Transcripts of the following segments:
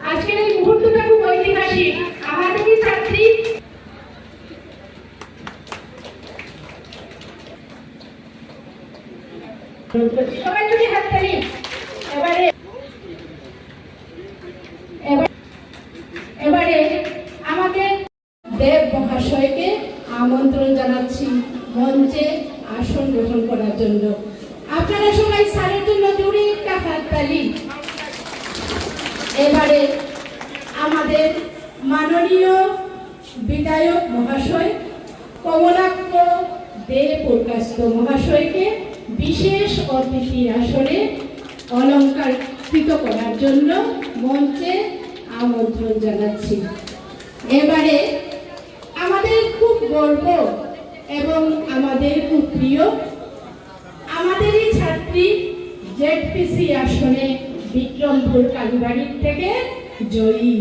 আজকের এই মুহূর্তটা খুব ঐতিহাসিক। আমাদেরই ছাত্রী সবাই যদি হাততালি। এবারে আমাদের দেব মহাশয়কে আমন্ত্রণ জানাচ্ছি মঞ্চে আসন গ্রহণ করার জন্য। আপনারা সবাই স্যারের জন্য জোরে একটা হাততালি। এবারে আমাদের মাননীয় বিধায়ক মহাশয় কমলাক্ষ দে প্রকাশিত মহাশয়কে বিশেষ অতিথির আসনে অলঙ্কারিত করার জন্য মঞ্চে আমন্ত্রণ জানাচ্ছি। এবারে আমাদের খুব গর্ব এবং আমাদের খুব প্রিয় আমাদেরই ছাত্রী জেডপিসি আসনে বিক্রমপুর কালীবাড়ির থেকে জয়ী।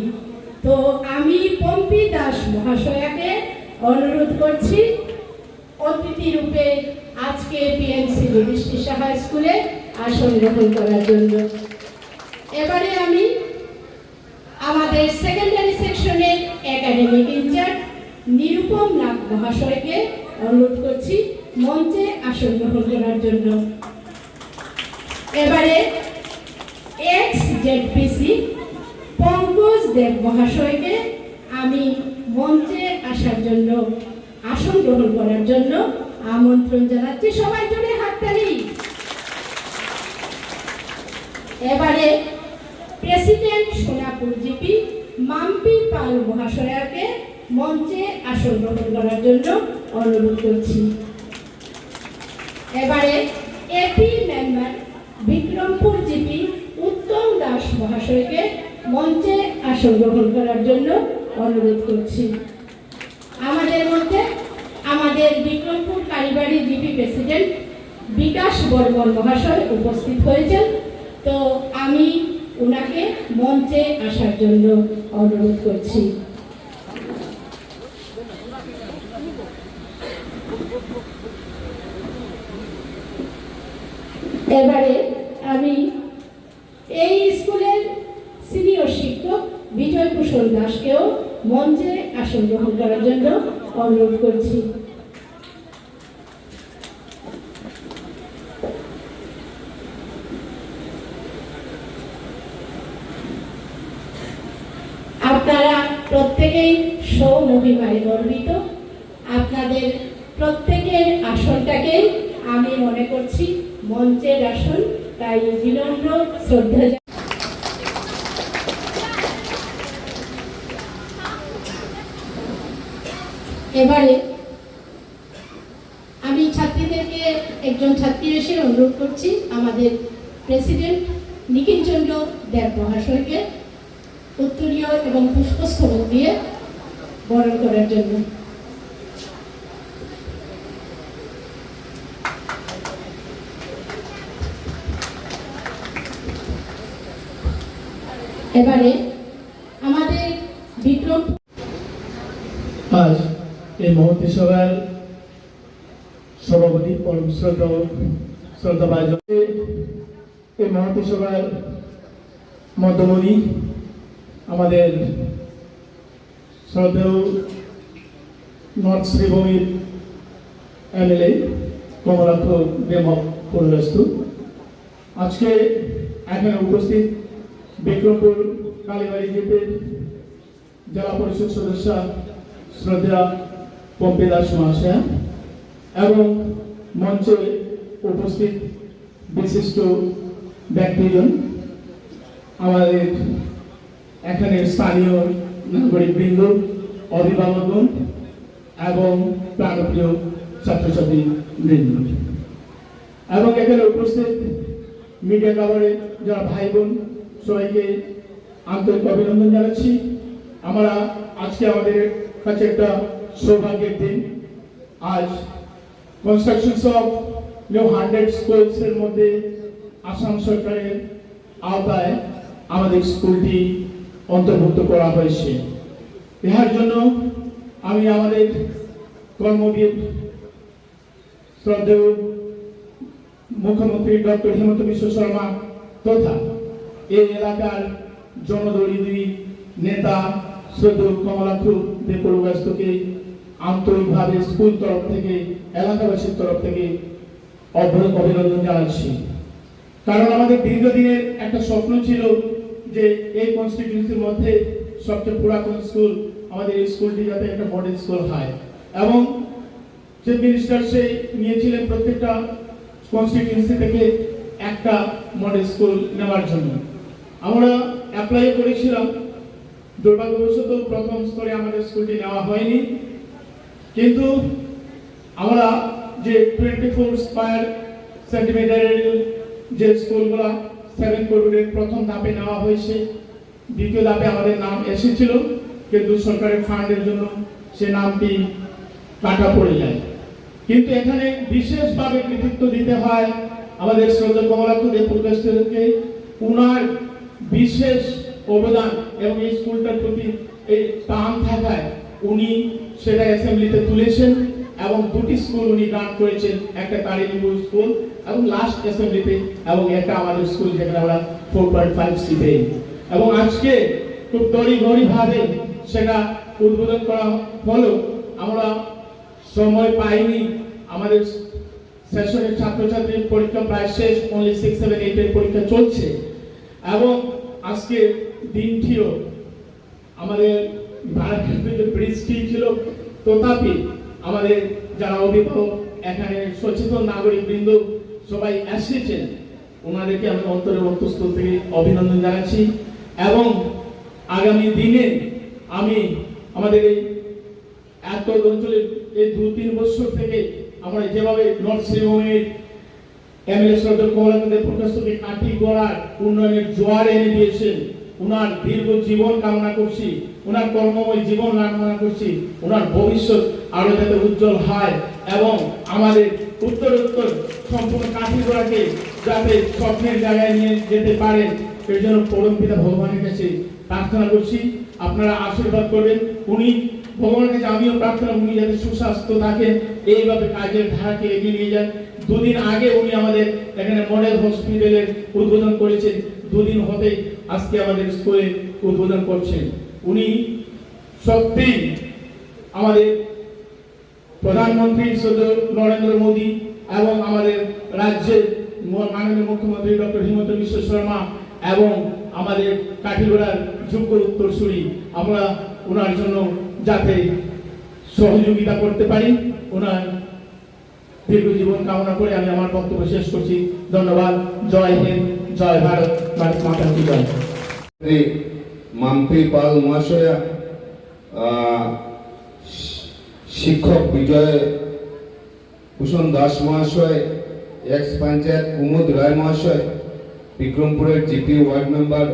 তো আমি পম্পি দাস মহাশয়াকে অনুরোধ করছি অতিথি রূপে আজকে পিএমসি যুধিষ্ঠির সাহা স্কুলে আসন গ্রহণ করার জন্য। এবারে আমি আমাদের সেকেন্ডারি সেকশনের একাডেমিক ইনচার্জ নিরুপম নাথ মহাশয়কে অনুরোধ করছি মঞ্চে আসন গ্রহণ করার জন্য। এবারে এক্স জেডপিসি পঙ্কজ দেব মহাশয়কে আমি মঞ্চে আসার জন্য আসন গ্রহণ করার জন্য আমন্ত্রণ জানাচ্ছি। সবাই জোরে হাততালি। এবারে প্রেসিডেন্ট সোনাপুর জিপি মাম্পি পাল মহাশয়াকে মঞ্চে আসন গ্রহণ করার জন্য অনুরোধ করছি। এবারে এপি মেম্বার বিক্রমপুর জিপি উত্তম দাস মহাশয়কে মঞ্চে আসন গ্রহণ করার জন্য অনুরোধ করছি। আমাদের মধ্যে আমাদের বিক্রমপুর কালীবাড়ি জিপি প্রেসিডেন্ট বিকাশ বর্মন মহাশয় উপস্থিত হয়েছেন। তো আমি ওনাকে মঞ্চে আসার জন্য অনুরোধ করছি। এবারে আমি এই স্কুলের সিনিয়র শিক্ষক বিজয় কুশল দাসকেও মঞ্চে আসন গ্রহণ করার জন্য অনুরোধ করছি। আপনারা প্রত্যেকেই সৌমহিমায় গর্বিত। আপনাদের প্রত্যেকের আসনটাকে আমি মনে করছি মঞ্চের আসন, তাই বিনম্র শ্রদ্ধা। এবারে আমি ছাত্রীদেরকে একজন ছাত্রী এসে অনুরোধ করছি আমাদের প্রেসিডেন্ট নিখিল চন্দ্র দেব মহাশয়কে উত্তরীয় এবং পুষ্পস্তবক দিয়ে বরণ করার জন্য। এবারে আমাদের বিক্রম আজ এই মহতী সভার সভাপতি পরম শ্রদ্ধাভাজন এই মহতী সভার মধ্যমণি আমাদের শ্রদ্ধেয় নর্থ শ্রীভূমির এমএলএ কমলাক্ষ দেব পরিবেস্তু আজকে এখানে উপস্থিত বিক্রমপুর কালীবাড়ি জিপির জেলা পরিষদ সদস্য শ্রদ্ধা পম্পি দাস মহাশয়া এবং মঞ্চে উপস্থিত বিশিষ্ট ব্যক্তিজন, আমাদের এখানে স্থানীয় নাগরিকবৃন্দ, অভিভাবকগণ এবং প্রাণপ্রিয় ছাত্রছাত্রী বৃন্দ এবং এখানে উপস্থিত মিডিয়া কভারে যারা ভাই বোন সবাইকে আন্তরিক অভিনন্দন জানাচ্ছি। আমরা আজকে আমাদের কাছে একটা সৌভাগ্যের দিন। আজ কনস্ট্রাকশনস অফ নিউ 100 স্কুলস এর মধ্যে আসাম সরকারের আওতায় আমাদের স্কুলটি অন্তর্ভুক্ত করা হয়েছে। ইহার জন্য আমি আমাদের কর্মবীর শ্রদ্ধেয় মুখ্যমন্ত্রী ডক্টর হিমন্ত বিশ্ব শর্মা তথা এই এলাকার জনদলিত নেতা শ্রদ্ধেয় কমলাক্ষ দে পুরকায়স্থকে আন্তরিকভাবে স্কুল তরফ থেকে এলাকাবাসীর তরফ থেকে অভিনন্দন জানাচ্ছি। কারণ আমাদের দীর্ঘদিনের একটা স্বপ্ন ছিল যে এই কনস্টিটিউন্সির মধ্যে সবচেয়ে পুরাতন স্কুল আমাদের এই স্কুলটি যাতে একটা মডেল স্কুল হয় এবং চিফ মিনিস্টার সে নিয়েছিলেন প্রত্যেকটা কনস্টিটিউন্সি থেকে একটা মডেল স্কুল নেওয়ার জন্য। আমরা অ্যাপ্লাই করেছিলাম, দুর্ভাগ্যবশত প্রথম স্তরে আমাদের স্কুলটি নেওয়া হয়নি, কিন্তু আমরা যে 24 স্কয়ার সেন্টিমিটারের যে স্কুলগুলো 7 করোড়ের প্রথম ধাপে নেওয়া হয়েছে, দ্বিতীয় ধাপে আমাদের নাম এসেছিল, কিন্তু সরকারের ফান্ডের জন্য সে নামটি কাটা পড়ে যায়। কিন্তু এখানে বিশেষভাবে কৃতিত্ব দিতে হয় আমাদের শ্রদ্ধা কমলাক্ষ দে পুরকায়স্থকে, উনার বিশেষ অবদান এবং এই স্কুলটার প্রতি এই টান থাকায় উনি সেটা অ্যাসেম্বলিতে তুলেছেন এবং দুটি স্কুল উনি দান করেছেন, একটা তারিলিপুর স্কুল এবং লাস্ট অ্যাসেম্বলিতে, এবং একটা আমাদের স্কুল যেখানে আমরা 4.5 পেই। এবং আজকে খুব তড়িঘড়িভাবে সেটা উদ্বোধন করা হলো। আমরা সময় পাইনি, আমাদের সেশনের ছাত্রছাত্রীর পরীক্ষা প্রায় শেষ, অনলি 6, 7, 8 এর পরীক্ষা চলছে এবং আজকে দিনটিও আমাদের ভারতের যে বৃষ্টি ছিল, তথাপি আমাদের যারা অভিভাবক এখানে সচেতন নাগরিক বৃন্দ সবাই এসেছেন, ওনাদেরকে আমি অন্তরের অন্তঃস্থল থেকে অভিনন্দন জানাচ্ছি। এবং আগামী দিনে আমি আমাদের এই এত অঞ্চলের এই 2-3 বছর থেকে আমরা যেভাবে নর্থ শ্রীভূমির এমএলএ শ্রদ্ধেয় কমলাক্ষ দে পুরকায়স্থকে কাঠি গড়ার উন্নয়নের জোয়ার এনে দিয়েছেন, ওনার দীর্ঘ জীবন কামনা করছি, ওনার কর্মময় জীবন কামনা করছি, ওনার ভবিষ্যৎ আরো যাতে উজ্জ্বল হয় এবং আমাদের উত্তরোত্তর সম্পূর্ণ কাঠিগড়াকে যাতে স্বপ্নের জায়গায় নিয়ে যেতে পারেন, এর জন্য পরমপিতা ভগবানের কাছে প্রার্থনা করছি। আপনারা আশীর্বাদ করবেন। উনি ভগবানের কাছে আমিও প্রার্থনা, উনি যাতে সুস্বাস্থ্য থাকেন, এইভাবে কাজের ধারাকে এগিয়ে নিয়ে যান। 2 দিন আগে উনি আমাদের এখানে মডেল হসপিটালের উদ্বোধন করেছেন, 2 দিন হতে আজকে আমাদের স্কুলে উদ্বোধন করছেন। উনি সত্যি আমাদের প্রধানমন্ত্রী শ্রদ্ধেয় নরেন্দ্র মোদী এবং আমাদের রাজ্যের মাননীয় মুখ্যমন্ত্রী ডক্টর হিমন্ত বিশ্ব শর্মা এবং আমাদের কাঠিগড়ার যোগ্য উত্তরসূরি, আমরা ওনার জন্য যাতে সহযোগিতা করতে পারি, ওনার দীর্ঘ জীবন কামনা করে আমি আমার বক্তব্য শেষ করছি। ধন্যবাদ। জয় হিন্দ, জয় ভারত, ভারত মাতা কি জয়। মাম্পি পাল মহাশয়া, শিক্ষক বিজয় ভূষণ দাস মহাশয়, এক্স পঞ্চায়েত কুমুদ রায় মহাশয়, বিক্রমপুরের জিপি ওয়ার্ড মেম্বার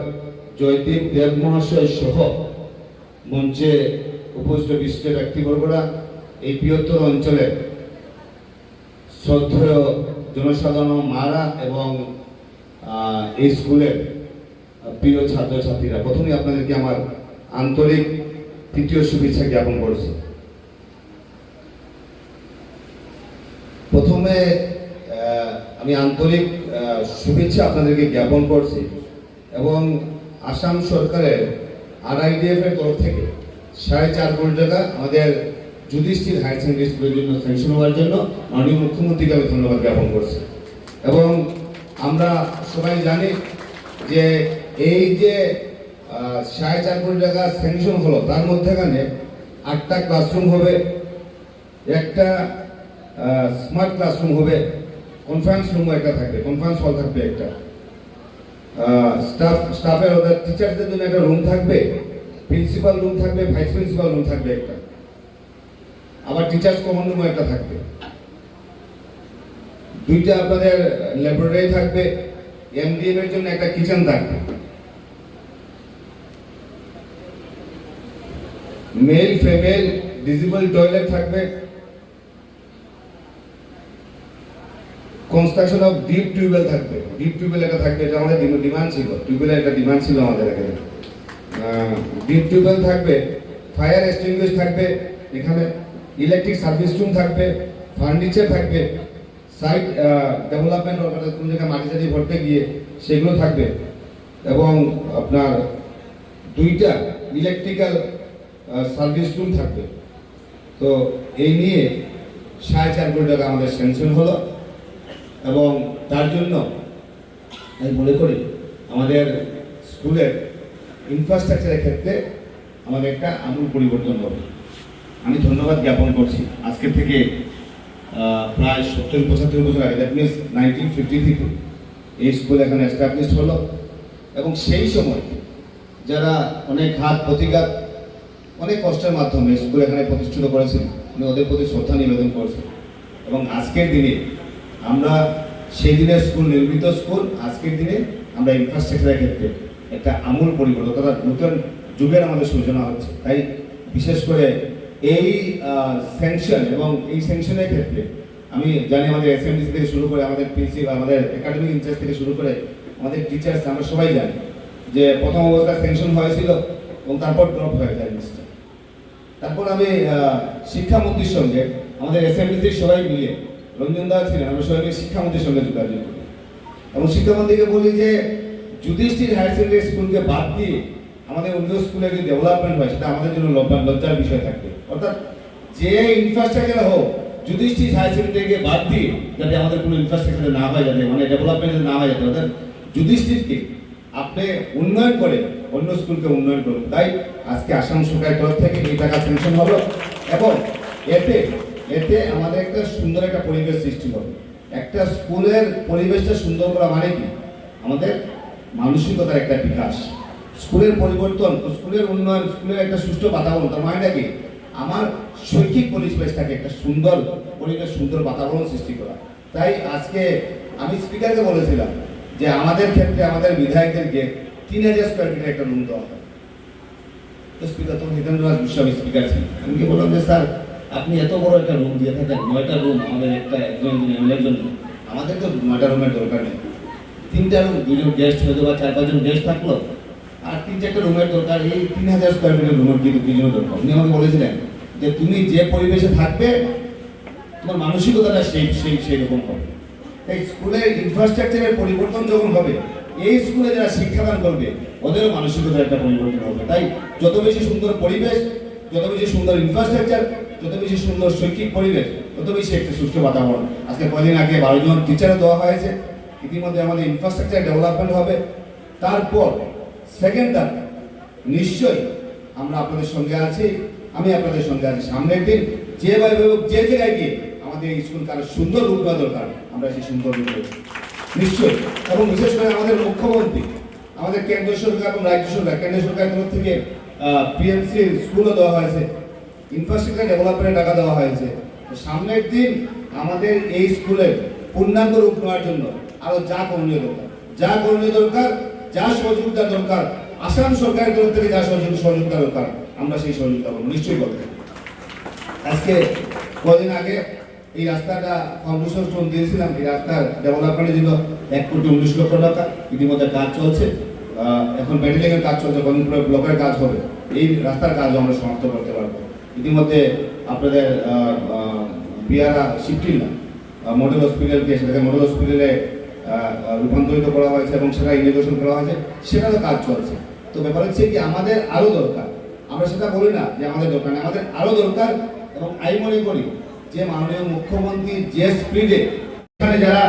জয়দীপ দেব মহাশয় সহ মঞ্চে উপস্থিত বিশিষ্ট ব্যক্তিবর্গরা, এই বৃহত্তর অঞ্চলে শ্রদ্ধেয় জনসাধারণ মারা এবং এই স্কুলের প্রিয় ছাত্রছাত্রীরা, প্রথমে আপনাদেরকে আমার আন্তরিক তৃতীয় শুভেচ্ছা জ্ঞাপন করছি। প্রথমে আমি আন্তরিক শুভেচ্ছা আপনাদেরকে জ্ঞাপন করছি এবং আসাম সরকারের RIDF এর তরফ থেকে 4.5 কোটি টাকা আমাদের যুধিষ্ঠির হায়ার সেকেন্ডারি স্কুলের জন্য স্যাংশন হওয়ার জন্য মাননীয় মুখ্যমন্ত্রীকে আমি ধন্যবাদ জ্ঞাপন করছি। এবং আমরা সবাই জানি যে এই যে 4.5 কোটি টাকা স্যাংশন হলো, তার মধ্যেখানে 8টা ক্লাসরুম হবে, একটা স্মার্ট ক্লাসরুম হবে, কনফারেন্স রুমও একটা থাকবে, কনফারেন্স হল থাকবে একটা, স্টাফের ওদের টিচারদের জন্য একটা রুম থাকবে, প্রিন্সিপাল রুম থাকবে, ভাইস প্রিন্সিপাল রুম থাকবে একটা, আবার টিচার্স কমন রুমও একটা থাকবে, 2টা আপনাদের ল্যাবরেটরি থাকবে, এমডিএম এর জন্য একটা কিচেন থাকবে, মেল ফিমেল ডিজেবল টয়লেট থাকবে, কনস্ট্রাকশন অফ ডিপ টিউবওয়েল থাকবে, ডিপ টিউবওয়েল একটা থাকবে, এটা আমাদের ডিমান্ড ছিল, টিউবওয়েলের একটা ডিমান্ড ছিল আমাদের এখানে। ডিপ টিউবওয়েল থাকবে, ফায়ার এক্সটিংগুইশ থাকবে, এখানে ইলেকট্রিক সার্ভিস রুম থাকবে, ফার্নিচার থাকবে, সাইট ডেভেলপমেন্ট অর্থাৎ কোন জায়গায় মাটি চাটি ভরতে গিয়ে সেগুলো থাকবে, এবং আপনার 2টা ইলেকট্রিক্যাল সার্ভিস রুম থাকবে। তো এই নিয়ে 4.5 কোটি টাকা আমাদের স্যাংশন হলো, এবং তার জন্য আমি মনে করি আমাদের স্কুলের ইনফ্রাস্ট্রাকচারের ক্ষেত্রে আমাদের একটা আমূল পরিবর্তন হবে। আমি ধন্যবাদ জ্ঞাপন করছি। আজকে থেকে প্রায় 70-75 বছর আগে, দ্যাট মিনস 1950 থেকে এই স্কুল এখানে এস্টাবলিশ হলো, এবং সেই সময় যারা অনেক ঘাত প্রতিঘাত অনেক কষ্টের মাধ্যমে স্কুল এখানে প্রতিষ্ঠিত করেছেন, আমি ওদের প্রতি শ্রদ্ধা নিবেদন করছি। এবং আজকের দিনে আমরা সেই দিনের স্কুল, নির্মিত স্কুল, আজকের দিনে আমরা ইনফ্রাস্ট্রাকচারের ক্ষেত্রে একটা আমূল পরিবর্তন অর্থাৎ নতুন যুগের আমাদের সূচনা হচ্ছে। তাই বিশেষ করে এই স্যাংশন এবং এই স্যাংশনের ক্ষেত্রে আমি জানি আমাদের এসএমডিসি থেকে শুরু করে আমাদের প্রিন্সিপাল, আমাদের একাডেমিক ইনচার্জ থেকে শুরু করে আমাদের টিচার্স, আমরা সবাই জানি যে প্রথম অবস্থায় স্যাংশন হয়েছিল এবং তারপর ড্রপ হয়ে যায় জিনিসটা। তারপর আমি শিক্ষামন্ত্রীর সঙ্গে আমাদের এসএমডিসির সবাই মিলে, রঞ্জন দা ছিলেন, আমরা সবাই মিলে শিক্ষামন্ত্রীর সঙ্গে যোগাযোগ করি এবং শিক্ষামন্ত্রীকে বলি যে যুধিষ্ঠির হায়ার সেকেন্ডারি স্কুলকে বাদ দিয়ে আমাদের অন্য স্কুলে যদি ডেভেলপমেন্ট হয় সেটা আমাদের জন্য লজ্জার বিষয় থাকবে। অর্থাৎ যে ইনফ্রাস্ট্রাকচার হোক, যুধিষ্ঠির হায়ার সেকেন্ডারিকে বাদ দিয়ে যাতে আমাদের কোনো ইনফ্রাস্ট্রাকচার না হয়, যাতে মানে ডেভেলপমেন্ট না হয়, যাতে অর্থাৎ যুধিষ্ঠিরকে আপনি উন্নয়ন করে অন্য স্কুলকে উন্নয়ন করুন। তাই আজকে আসাম সরকারের তরফ থেকে এই টাকা স্যাংশন হলো, এবং এতে এতে আমাদের একটা সুন্দর একটা পরিবেশ সৃষ্টি হবে। একটা স্কুলের পরিবেশটা সুন্দর করা মানে কি? আমাদের মানসিকতার একটা বিকাশ, স্কুলের পরিবর্তন, স্কুলের উন্নয়ন, স্কুলের একটা সুষ্ঠু বাতাবরণ। তার মানেটা কি? আমার শৈক্ষিক পরিবেশটাকে একটা সুন্দর পরিবেশ, সুন্দর বাতাবরণ সৃষ্টি করা। তাই আজকে আমি স্পিকারকে বলেছিলাম যে আমাদের ক্ষেত্রে আমাদের বিধায়কদেরকে 3000 স্কোয়ার ফিটের একটা রুম দেওয়া হয়। তো স্পিকার তখন হিতেন্দ্রনাথ বিশ্ব স্পিকার ছিলেন। আমি কি বললাম যে স্যার আপনি এত বড় একটা রুম দিয়ে থাকেন, 9টা রুম আমাদের একজন এমএলএর জন্য, আমাদের তো 9টা রুমের দরকার নেই, 3টা রুম, 2জন গেস্ট হয়তো বা 4-5 জন গেস্ট থাকলো, আর 3-4টা রুমের দরকার। এই 3000 স্কোয়ার ফিটের রুমের কিন্তু 2 জনের দরকার। উনি আমাকে বলেছিলেন যে তুমি যে পরিবেশে থাকবে তোমার মানসিকতাটা সেই রকম হবে। তাই স্কুলের ইনফ্রাস্ট্রাকচারের পরিবর্তন যখন হবে, এই স্কুলে যারা শিক্ষাদান করবে ওদেরও মানসিকতার একটা পরিবর্তন হবে। তাই যত বেশি সুন্দর পরিবেশ, যত বেশি সুন্দর ইনফ্রাস্ট্রাকচার, যত বেশি সুন্দর শৈক্ষিক পরিবেশ, তত বেশি একটা সুষ্ঠু বাতাবরণ। আজকে কয়েকদিন আগে 12 জন টিচারও দেওয়া হয়েছে। ইতিমধ্যে আমাদের ইনফ্রাস্ট্রাকচার ডেভেলপমেন্ট হবে। তারপর সেকেন্ড ধাপ, নিশ্চয়ই আমরা আপনাদের সঙ্গে আছি, আমি আপনাদের সঙ্গে আছি। সামনের দিন যেভাবে যে জায়গায় গিয়ে আমাদের এই স্কুলকে আরো সুন্দর রূপ দেওয়া দরকার, আমরা সেই সুন্দর রূপ দেব নিশ্চয়ই। এবং বিশেষ করে আমাদের মুখ্যমন্ত্রী, আমাদের কেন্দ্র সরকার এবং রাজ্য সরকার, কেন্দ্র সরকারের তরফ থেকে পিএমসি স্কুলও দেওয়া হয়েছে, ইনফ্রাস্ট্রাকচার ডেভেলপমেন্টের টাকা দেওয়া হয়েছে। সামনের দিন আমাদের এই স্কুলের পূর্ণাঙ্গ রূপ নেওয়ার জন্য আরো যা করণীয় দরকার, যা সহযোগিতা দরকার, আসাম সরকারের তরফ থেকে যা সহযোগিতা দরকার, আমরা সেই সহযোগিতা করবো, নিশ্চয়ই করবো। আজকে কদিন আগে এই রাস্তাটা ফাউন্ডেশন স্টোন দিয়েছিলাম। এই রাস্তার ডেভেলপমেন্টের জন্য 1,19,00,000 টাকা ইতিমধ্যে কাজ চলছে। এখন ব্যাটেলিংয়ের কাজ চলছে, কদিনপুর ব্লকের কাজ হবে, এই রাস্তার কাজ আমরা সমাপ্ত করতে পারবো। ইতিমধ্যে আপনাদের বিয়ারা শিবটিলা মডেল হসপিটালকে, সেটাকে মডেল হসপিটালে রূপান্তরিত করা হয়েছে এবং সেটা ইনোভেশন করা হয়েছে, সেটারও কাজ চলছে। তো ব্যাপার হচ্ছে কি আমাদের আরো দরকার, আমরা সেটা বলি না যে আমাদের দরকার নেই, আমাদের আরো দরকার। এবং আমি মনে করি যে মাননীয় মুখ্যমন্ত্রী যে স্পিডে এখানে যারা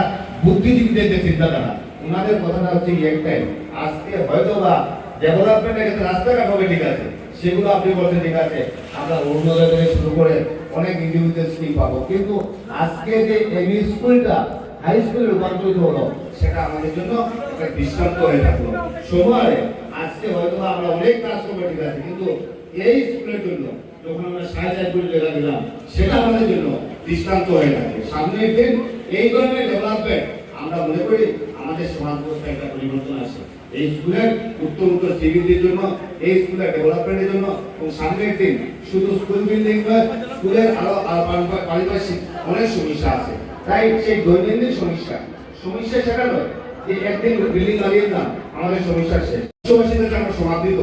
বুদ্ধিজীবীদের যে চিন্তাধারা, ওনাদের কথাটা হচ্ছে একটাই, আজকে হয়তো বা ডেভেলপমেন্টের ক্ষেত্রে রাস্তাঘাট হবে ঠিক আছে, সেগুলো আপনি বলছেন ঠিক আছে, আমরা অরুণোদয় থেকে শুরু করে অনেক ইন্ডিভিজুয়াল স্কিম পাবো, কিন্তু আজকে যে এমই স্কুলটা হাই স্কুলে রূপান্তরিত হলো, সেটা আমাদের জন্য একটা দৃষ্টান্ত হয়ে থাকলো। সময় আজকে হয়তো আমরা অনেক কাজ করবো ঠিক আছে, কিন্তু এই স্কুলের জন্য যখন আমরা 4.5 কোটি টাকা দিলাম, সেটা আমাদের জন্য দৃষ্টান্ত হয়ে থাকে। সামনের দিন এই ধরনের ডেভেলপমেন্ট আমরা মনে করি আমাদের সমাজ ব্যবস্থায় একটা পরিবর্তন আসে। এই স্কুলের উত্তর শ্রীবৃদ্ধির জন্য, এই স্কুলের ডেভেলপমেন্টের জন্য, এবং সামনের দিন শুধু স্কুল বিল্ডিং নয়, স্কুলের আরো পারিপার্শ্বিক অনেক সমস্যা আছে। তাই সেই দৈনন্দিন সমস্যা সেটা নয় যে একদিন বিল্ডিং বানিয়ে না আমাদের সমস্যা শেষ। বিশ্ববাসীদেরকে আমরা সমাদৃত,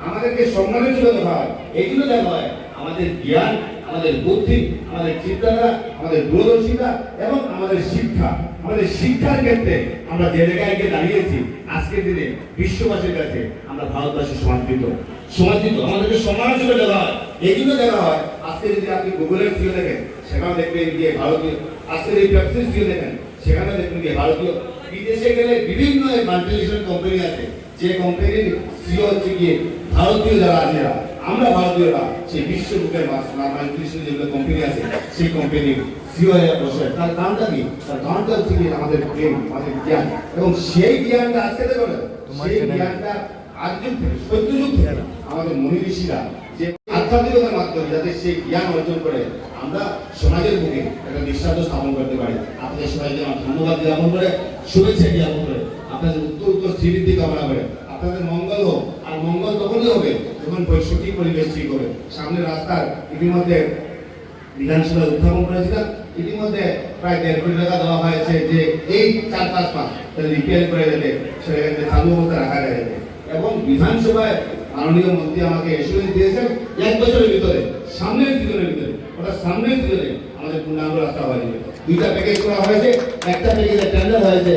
আমাদেরকে সম্মানের জন্য দেখা হয়, এইগুলো দেখা হয় আমাদের জ্ঞান, আমাদের বুদ্ধি, আমাদের চিন্তাধারা, আমাদের দূরদর্শিতা এবং আমাদের শিক্ষা। আমাদের শিক্ষার ক্ষেত্রে আমরা যে জায়গায় গিয়ে দাঁড়িয়েছি আজকের দিনে বিশ্ববাসীর কাছে আমরা ভারতবাসী সমাদৃত। আমাদেরকে সম্মান হিসেবে দেখা হয়, এইগুলো দেখা হয়। আজকে যদি আপনি গুগলের সিও দেখেন, সেখানে দেখবেন গিয়ে ভারতীয়। আজকের এই পেপসির সিও দেখেন, সেখানে দেখবেন গিয়ে ভারতীয়। বিদেশে গেলে বিভিন্ন মাল্টিনেশনাল কোম্পানি আছে, যে কোম্পানির সিও হচ্ছে গিয়ে ভারতীয় যারা আছে, আমরা ভারতীয়রা সেই বিশ্বব্যাপী মাল্টিনেশনাল যেগুলো কোম্পানি আছে সেই কোম্পানির সিও হয়ে বসে। তার কারণটা কি? তার কারণটা হচ্ছে কি আমাদের প্রেম, আমাদের জ্ঞান, এবং সেই জ্ঞানটা আজকে দেখো না, সেই জ্ঞানটা আজযুগ থেকে, সত্যযুগ থেকে আমাদের মুনি ঋষিরা যে আধ্যাত্মিকতার মাধ্যমে যাতে সেই জ্ঞান অর্জন করে আমরা সমাজের বুকে একটা দৃষ্টান্ত স্থাপন করতে পারি। আপনাদের সবাইকে আমার ধন্যবাদ জ্ঞাপন করে, শুভেচ্ছা জ্ঞাপন করে, আপনাদের উত্তর শ্রীবৃদ্ধি কামনা করে আপনাদের মঙ্গল হোক। আর মঙ্গল তখনই হবে যখন সঠিক পরিবেশ ঠিক হবে। সামনে রাস্তার ইতিমধ্যে বিধানসভায় উত্থাপন করেছিলাম, ইতিমধ্যে প্রায় 1.5 কোটি টাকা দেওয়া হয়েছে যে এই 4-5 মাস রিপেয়ার করে দিলে সেটাকে চালু অবস্থা রাখা যায়। এবং বিধানসভায় মাননীয় মন্ত্রী আমাকে এসুরেন্স দিয়েছেন 1 বছরের ভিতরে, সামনের সিজনের ভিতরে, অর্থাৎ সামনের সিজনে আমাদের পূর্ণাঙ্গ রাস্তা হয়ে যাবে। 2টা প্যাকেজ করা হয়েছে, একটা প্যাকেজে টেন্ডার হয়েছে,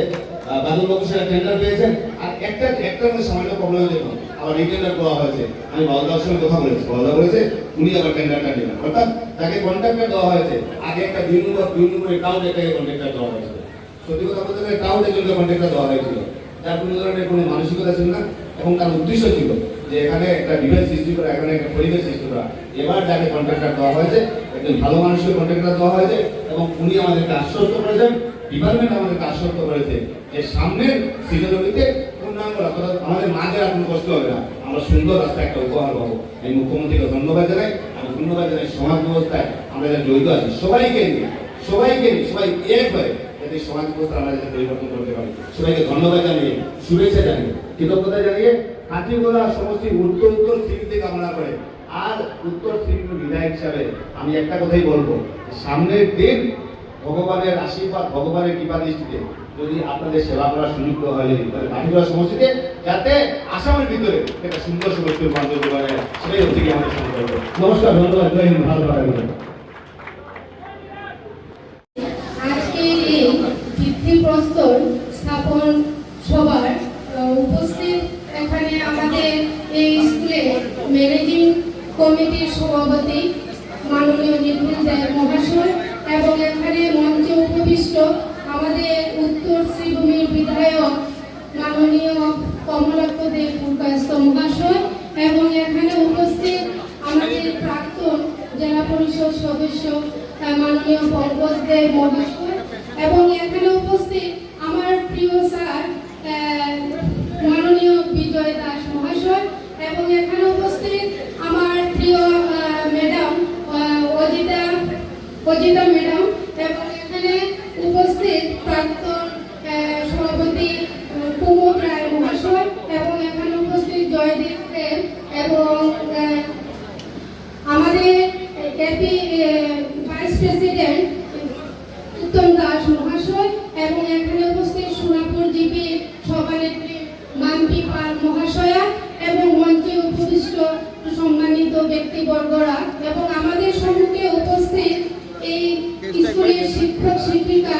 বাদল বাবু সেটা টেন্ডার পেয়েছেন, আর একটার মধ্যে সামান্য প্রবলেম হয়েছে, আবার রিটেন্ডার করা হয়েছে। আমি বাদলদার সঙ্গে কথা বলেছি, বাদলদা বলেছে উনি আবার টেন্ডারটা নেবেন, অর্থাৎ তাকে কন্ট্রাক্টর দেওয়া হয়েছে। আগে একটা 2 নম্বর টাউন এটাকে কন্ট্রাক্টর দেওয়া হয়েছিল। সত্যি কথা বলতে গেলে টাউনের জন্য কন্ট্রাক্টর দেওয়া হয়েছিল, যার কোনো ধরনের কোনো মানসিকতা ছিল না, এবং তার উদ্দেশ্য ছিল যে এখানে একটা বিভেদ সৃষ্টি করা, এখানে একটা পরিবেশ সৃষ্টি করা। এবার যাকে কন্ট্রাক্টর দেওয়া হয়েছে, একজন ভালো মানুষকে কন্ট্রাক্টর দেওয়া হয়েছে, এবং উনি আমাদেরকে আশ্বস্ত করেছেন, ডিপার্টমেন্ট আমাদেরকে আশ্বস্ত করেছে যে সামনের সিজনগুলিতে পূর্ণাঙ্গ রাস্তা আমাদের মাঝে আর কোনো কষ্ট হবে না, আমরা সুন্দর রাস্তা একটা উপহার পাবো। আমি মুখ্যমন্ত্রীকে ধন্যবাদ জানাই, আমি ধন্যবাদ জানাই সমাজ ব্যবস্থায় আমরা যারা জড়িত আছি সবাইকে নিয়ে, সবাই এক হয়ে যাতে সমাজ ব্যবস্থা আমরা যাতে পরিবর্তন করতে পারি। সবাইকে ধন্যবাদ জানিয়ে, শুভেচ্ছা জানিয়ে, কৃতজ্ঞতা জানিয়ে কাঠিগোলা সমষ্টির উত্তর শ্রীবৃদ্ধি কামনা করে, আর উত্তর শ্রীবৃদ্ধির বিধায়ক হিসাবে আমি একটা কথাই বলবো, সামনের দিন ভগবানের আশীর্বাদ, ভগবানের কৃপা দৃষ্টিতে যদি আপনাদের সেবা করার সুযোগ দেওয়া হয়, তাহলে কাঠিগোলা সমষ্টিতে যাতে আসামের ভিতরে একটা সুন্দর সমষ্টি রূপান্তর করতে পারে, সেটাই হচ্ছে কি আমাদের সংকল্প। নমস্কার, ধন্যবাদ, জয় হিন্দ, ভালো থাকবেন। আজকের এই ভিত্তিপ্রস্তর স্থাপন সভার উপস্থিত এখানে আমাদের এই স্কুলে ম্যানেজিং কমিটির সভাপতি মাননীয় নিপুণ দেব মহাশয়, এবং এখানে মঞ্চে উপবিষ্ট আমাদের উত্তর শ্রীভূমির বিধায়ক মাননীয় কমলাক্ষ দেব পুরকায়স্থ মহাশয়, এবং এখানে উপস্থিত আমাদের প্রাক্তন জেলা পরিষদ সদস্য মাননীয় পঙ্কজ দেব মহাশয়, এবং এখানে উপস্থিত আমার প্রিয় স্যার মাননীয় বিজয় দাস মহাশয়, এবং এখানে উপস্থিত আমার প্রিয় ম্যাডাম অজিতা ম্যাডাম, এবং এখানে উপস্থিত প্রাক্তন সভাপতি কুমুদ রায় মহাশয়, এবং এখানে উপস্থিত জয়দীপ দেব, এবং আমাদের এপি ভাইস প্রেসিডেন্ট উত্তম দাস মহাশয়, এবং এখানে উপস্থিত সোনাপুর জিপি সভানেত্রী মাম্পি পাল মহাশয়া, এবং মঞ্চে উপবিষ্ট সম্মানিত ব্যক্তিবর্গরা, এবং আমাদের সম্মুখে উপস্থিত এই স্কুলের শিক্ষক শিক্ষিকা,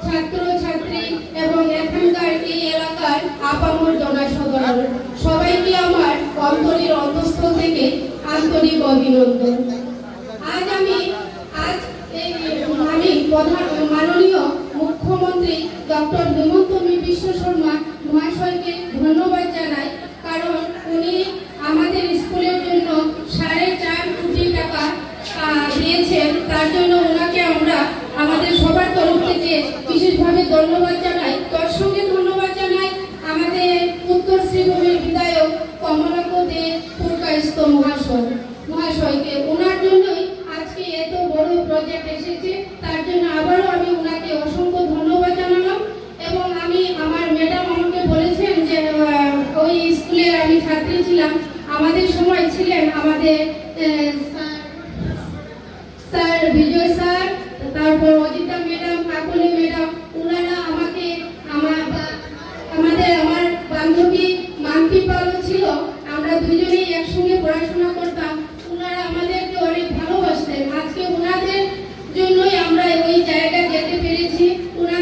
ছাত্র ছাত্রী, এবং এখানকার এই এলাকার আপামর জনসাধারণ, সবাইকে আমার অন্তরের অন্তঃস্থল থেকে আন্তরিক অভিনন্দন। আজ আমি মাননীয় মুখ্যমন্ত্রী ডক্টর হিমন্ত বিশ্ব শর্মা মহাশয়কে ধন্যবাদ জানাই, কারণ উনি আমাদের স্কুলের জন্য 4.5 কোটি টাকা দিয়েছেন। তার জন্য ওনাকে আমরা আমাদের সবার তরফ থেকে বিশেষভাবে ধন্যবাদ জানাই। তার সঙ্গে ধন্যবাদ জানাই আমাদের উত্তর শ্রীভূমির বিধায়ক কমলাক্ষ দেব পুরকায়স্থ মহাশয়। মহাশয়কে। ওনার জন্যই আজকে এত বড় প্রজেক্ট এসেছে, তার জন্য আবারও আমি ওনাকে অসংখ্য ধন্যবাদ জানালাম। এবং আমি আমার ম্যাডাম আমাকে বলেছেন যে ওই স্কুলে আমি ছাত্রী ছিলাম, আমাদের সময় ছিলেন আমাদের স্যার বিজয় স্যার, তারপর অজিতা ম্যাডাম, কাকলি ম্যাডাম, ওনারা আমাকে আমার বান্ধবী মানতি পালও ছিল, আমরা দুজনেই একসঙ্গে পড়াশোনা করতাম। ওনারা আমাদেরকে অনেক ভালোবাসতেন। আজকে ওনাদের জন্যই আমরা ওই জায়গায় যেতে পেরেছি। ওনারা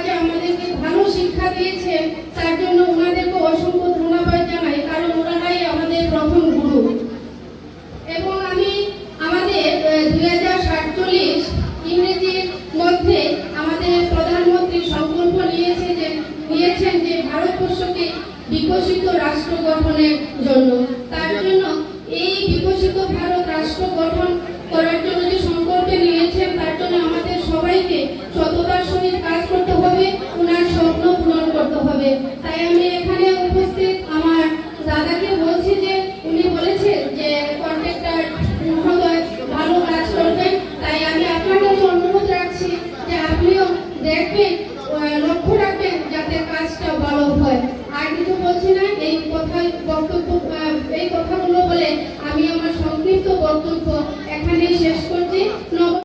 যে আমাদেরকে ভালো শিক্ষা দিয়েছেন, তার জন্য ওনাদেরকে অসংখ্য ধন্যবাদ জানাই, কারণ ওনারাই আমাদের প্রথম গুরু। এবং আমি আমাদের 2047 ইংরেজির মধ্যে আমাদের প্রধানমন্ত্রী সংকল্প নিয়েছেন যে ভারতবর্ষকে বিকশিত রাষ্ট্র গঠনের জন্য। তার জন্য এই বিকশিত ভারত রাষ্ট্র গঠন করার জন্য যে সংকল্প নিয়েছেন, তার জন্য আমাদের সবাইকে সততার সহিত কাজ করতে হবে, ওনার স্বপ্ন পূরণ করতে হবে। তাই আমি এখানে উপস্থিত আমার দাদাকে বলছি যে উনি বলেছেন যে কন্ট্রাক্টর মহোদয় ভালো কাজ করবেন, তাই আমি আপনার কাছে অনুরোধ রাখছি যে আপনিও দেখবেন, লক্ষ্য রাখবেন যাতে কাজটা ভালো হয়। আর কিছু বলছি না, এই কথাগুলো বলে আমি আমার সংক্ষিপ্ত বক্তব্য এখানেই